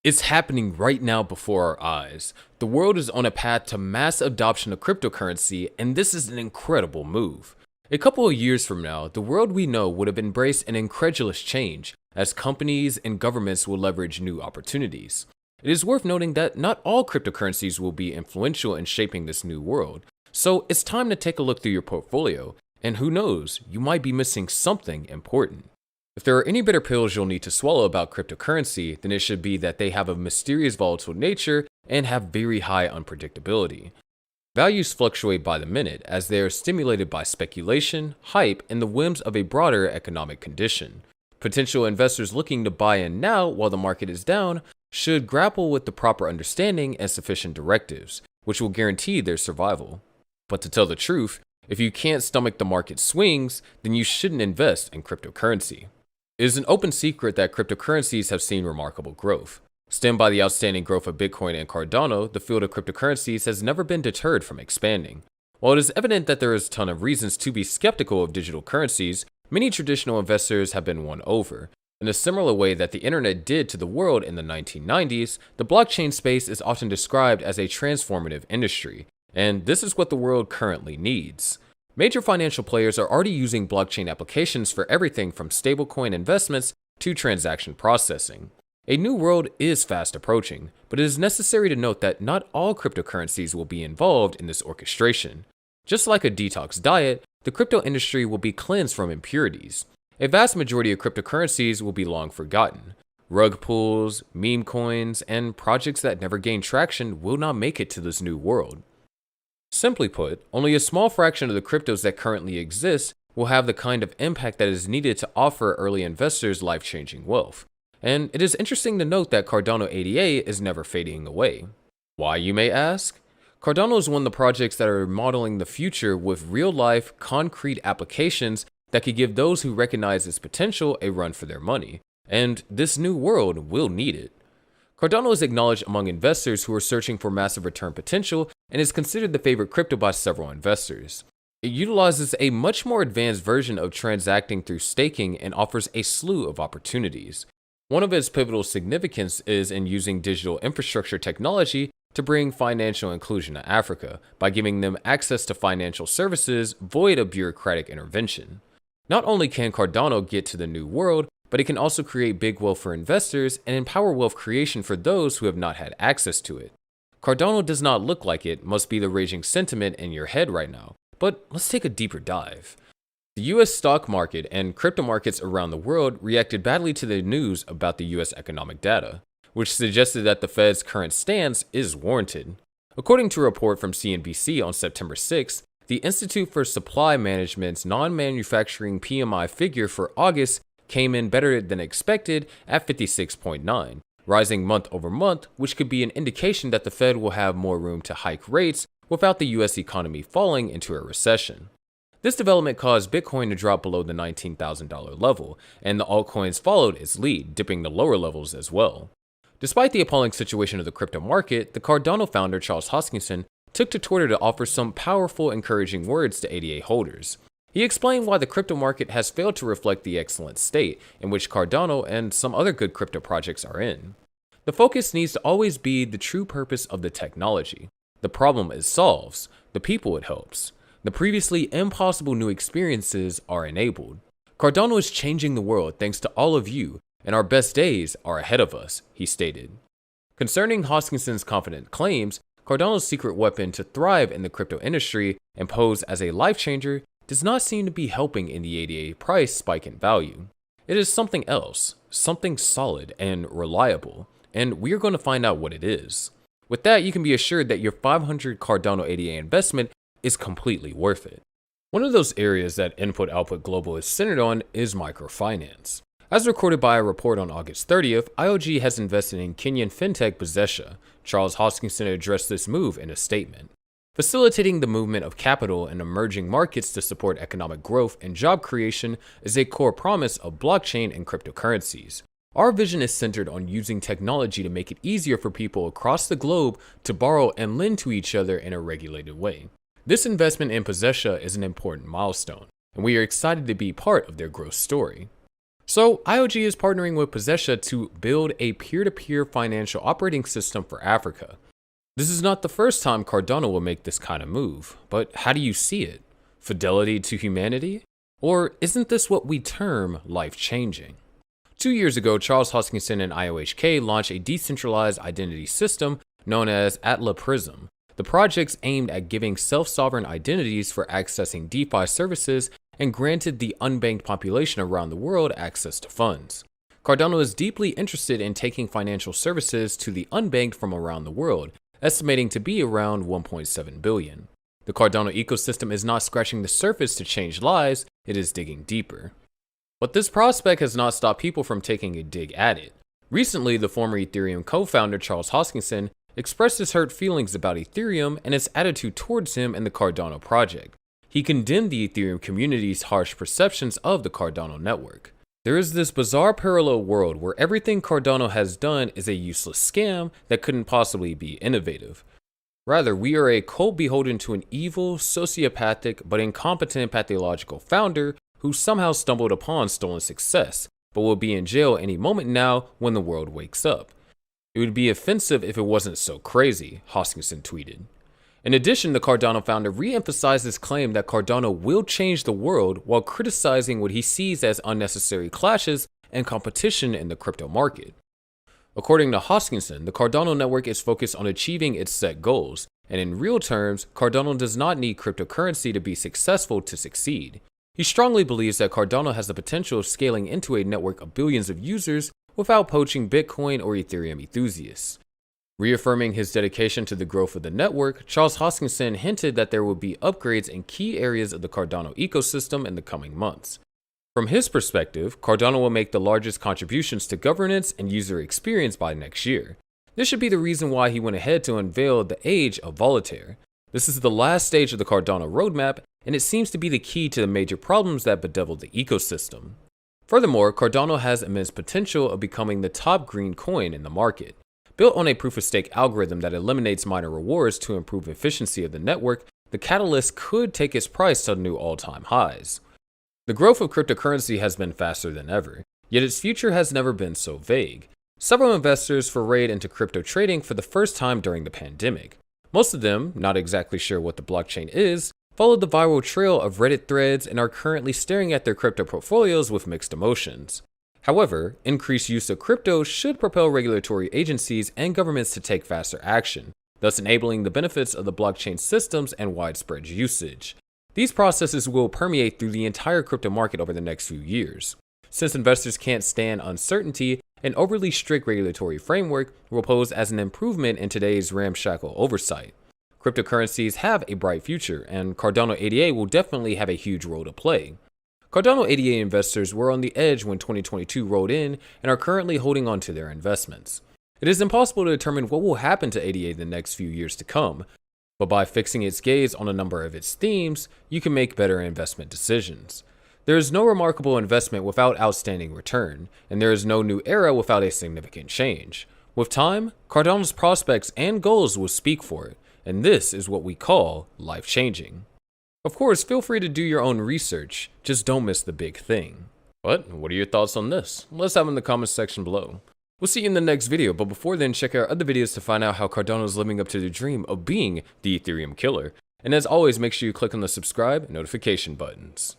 It's happening right now before our eyes. The world is on a path to mass adoption of cryptocurrency, and this is an incredible move. A couple of years from now, the world we know would have embraced an incredulous change, as companies and governments will leverage new opportunities. It is worth noting that not all cryptocurrencies will be influential in shaping this new world, so it's time to take a look through your portfolio, and who knows, you might be missing something important. If there are any bitter pills you'll need to swallow about cryptocurrency, then it should be that they have a mysterious volatile nature and have very high unpredictability. Values fluctuate by the minute as they are stimulated by speculation, hype, and the whims of a broader economic condition. Potential investors looking to buy in now while the market is down should grapple with the proper understanding and sufficient directives, which will guarantee their survival. But to tell the truth, if you can't stomach the market swings, then you shouldn't invest in cryptocurrency. It is an open secret that cryptocurrencies have seen remarkable growth. Stemmed by the outstanding growth of Bitcoin and Cardano, the field of cryptocurrencies has never been deterred from expanding. While it is evident that there is a ton of reasons to be skeptical of digital currencies, many traditional investors have been won over. In a similar way that the internet did to the world in the 1990s, the blockchain space is often described as a transformative industry, and this is what the world currently needs. Major financial players are already using blockchain applications for everything from stablecoin investments to transaction processing. A new world is fast approaching, but it is necessary to note that not all cryptocurrencies will be involved in this orchestration. Just like a detox diet, the crypto industry will be cleansed from impurities. A vast majority of cryptocurrencies will be long forgotten. Rug pulls, meme coins, and projects that never gain traction will not make it to this new world. Simply put, only a small fraction of the cryptos that currently exist will have the kind of impact that is needed to offer early investors life-changing wealth. And it is interesting to note that Cardano ADA is never fading away. Why, you may ask? Cardano is one of the projects that are modeling the future with real-life, concrete applications that could give those who recognize its potential a run for their money. And this new world will need it. Cardano is acknowledged among investors who are searching for massive return potential and is considered the favorite crypto by several investors. It utilizes a much more advanced version of transacting through staking and offers a slew of opportunities. One of its pivotal significance is in using digital infrastructure technology to bring financial inclusion to Africa by giving them access to financial services void of bureaucratic intervention. Not only can Cardano get to the new world, but it can also create big wealth for investors and empower wealth creation for those who have not had access to it. Cardano does not look like it must be the raging sentiment in your head right now, but let's take a deeper dive. The US stock market and crypto markets around the world reacted badly to the news about the US economic data, which suggested that the Fed's current stance is warranted. According to a report from CNBC on September 6th, the Institute for Supply Management's non-manufacturing PMI figure for August came in better than expected at 56.9, rising month over month, which could be an indication that the Fed will have more room to hike rates without the US economy falling into a recession. This development caused Bitcoin to drop below the $19,000 level, and the altcoins followed its lead, dipping to lower levels as well. Despite the appalling situation of the crypto market, the Cardano founder Charles Hoskinson took to Twitter to offer some powerful, encouraging words to ADA holders. He explained why the crypto market has failed to reflect the excellent state in which Cardano and some other good crypto projects are in. The focus needs to always be the true purpose of the technology, the problem it solves, the people it helps. The previously impossible new experiences are enabled. Cardano is changing the world thanks to all of you, and our best days are ahead of us, he stated. Concerning Hoskinson's confident claims, Cardano's secret weapon to thrive in the crypto industry and pose as a life changer does not seem to be helping in the ADA price spike in value. It is something else, something solid and reliable, and we are going to find out what it is. With that, you can be assured that your 500 Cardano ADA investment is completely worth it. One of those areas that Input Output Global is centered on is microfinance. As recorded by a report on August 30th, IOG has invested in Kenyan fintech Bezesha. Charles Hoskinson addressed this move in a statement. Facilitating the movement of capital in emerging markets to support economic growth and job creation is a core promise of blockchain and cryptocurrencies. Our vision is centered on using technology to make it easier for people across the globe to borrow and lend to each other in a regulated way. This investment in Bezesha is an important milestone, and we are excited to be part of their growth story. So, IOG is partnering with Possessia to build a peer-to-peer financial operating system for Africa. This is not the first time Cardano will make this kind of move, but how do you see it? Fidelity to humanity? Or isn't this what we term life-changing? 2 years ago, Charles Hoskinson and IOHK launched a decentralized identity system known as Atla Prism. The project's aimed at giving self-sovereign identities for accessing DeFi services and granted the unbanked population around the world access to funds. Cardano is deeply interested in taking financial services to the unbanked from around the world, estimating to be around 1.7 billion. The Cardano ecosystem is not scratching the surface to change lives, it is digging deeper. But this prospect has not stopped people from taking a dig at it. Recently, the former Ethereum co-founder Charles Hoskinson expressed his hurt feelings about Ethereum and its attitude towards him and the Cardano project. He condemned the Ethereum community's harsh perceptions of the Cardano network. There is this bizarre parallel world where everything Cardano has done is a useless scam that couldn't possibly be innovative. Rather, we are a cult beholden to an evil, sociopathic, but incompetent pathological founder who somehow stumbled upon stolen success, but will be in jail any moment now when the world wakes up. It would be offensive if it wasn't so crazy, Hoskinson tweeted. In addition, the Cardano founder re-emphasized his claim that Cardano will change the world while criticizing what he sees as unnecessary clashes and competition in the crypto market. According to Hoskinson, the Cardano network is focused on achieving its set goals, and in real terms, Cardano does not need cryptocurrency to be successful to succeed. He strongly believes that Cardano has the potential of scaling into a network of billions of users without poaching Bitcoin or Ethereum enthusiasts. Reaffirming his dedication to the growth of the network, Charles Hoskinson hinted that there would be upgrades in key areas of the Cardano ecosystem in the coming months. From his perspective, Cardano will make the largest contributions to governance and user experience by next year. This should be the reason why he went ahead to unveil the age of Voltaire. This is the last stage of the Cardano roadmap, and it seems to be the key to the major problems that bedevil the ecosystem. Furthermore, Cardano has immense potential of becoming the top green coin in the market. Built on a proof-of-stake algorithm that eliminates minor rewards to improve efficiency of the network, the catalyst could take its price to new all-time highs. The growth of cryptocurrency has been faster than ever, yet its future has never been so vague. Several investors forayed into crypto trading for the first time during the pandemic. Most of them, not exactly sure what the blockchain is, followed the viral trail of Reddit threads and are currently staring at their crypto portfolios with mixed emotions. However, increased use of crypto should propel regulatory agencies and governments to take faster action, thus enabling the benefits of the blockchain systems and widespread usage. These processes will permeate through the entire crypto market over the next few years. Since investors can't stand uncertainty, an overly strict regulatory framework will pose as an improvement in today's ramshackle oversight. Cryptocurrencies have a bright future, and Cardano ADA will definitely have a huge role to play. Cardano ADA investors were on the edge when 2022 rolled in and are currently holding on to their investments. It is impossible to determine what will happen to ADA in the next few years to come, but by fixing its gaze on a number of its themes, you can make better investment decisions. There is no remarkable investment without outstanding return, and there is no new era without a significant change. With time, Cardano's prospects and goals will speak for it, and this is what we call life-changing. Of course, feel free to do your own research, just don't miss the big thing. But what are your thoughts on this? Let's have them in the comments section below. We'll see you in the next video, but before then, check out other videos to find out how Cardano is living up to the dream of being the Ethereum killer. And as always, make sure you click on the subscribe and notification buttons.